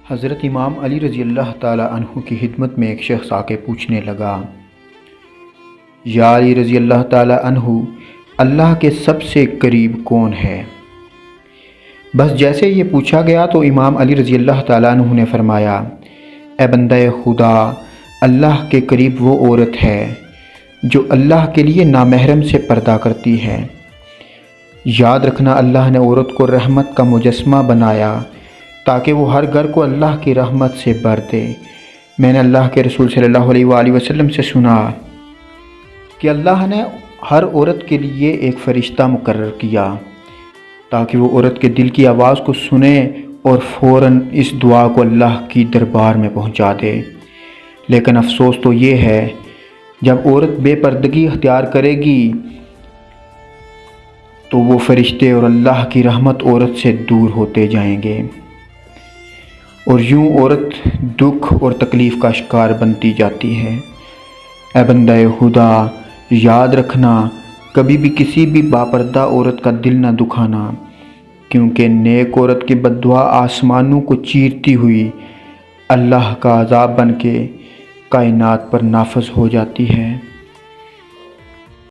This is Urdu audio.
حضرت امام علی رضی اللہ تعالی عنہ کی خدمت میں ایک شخص آ کے پوچھنے لگا، یا علی رضی اللہ تعالی عنہ، اللہ کے سب سے قریب کون ہے؟ بس جیسے یہ پوچھا گیا تو امام علی رضی اللہ تعالی عنہ نے فرمایا، اے بندہ خدا، اللہ کے قریب وہ عورت ہے جو اللہ کے لیے نامحرم سے پردہ کرتی ہے۔ یاد رکھنا، اللہ نے عورت کو رحمت کا مجسمہ بنایا تاکہ وہ ہر گھر کو اللہ کی رحمت سے بھر دے۔ میں نے اللہ کے رسول صلی اللہ علیہ وآلہ وسلم سے سنا کہ اللہ نے ہر عورت کے لیے ایک فرشتہ مقرر کیا تاکہ وہ عورت کے دل کی آواز کو سنے اور فوراً اس دعا کو اللہ کی دربار میں پہنچا دے۔ لیکن افسوس تو یہ ہے، جب عورت بے پردگی اختیار کرے گی تو وہ فرشتے اور اللہ کی رحمت عورت سے دور ہوتے جائیں گے، اور یوں عورت دکھ اور تکلیف کا شکار بنتی جاتی ہے۔ اے بندہ خدا، یاد رکھنا، کبھی بھی کسی بھی باپردہ عورت کا دل نہ دکھانا، کیونکہ نیک عورت کی بد دعا آسمانوں کو چیرتی ہوئی اللہ کا عذاب بن کے کائنات پر نافذ ہو جاتی ہے۔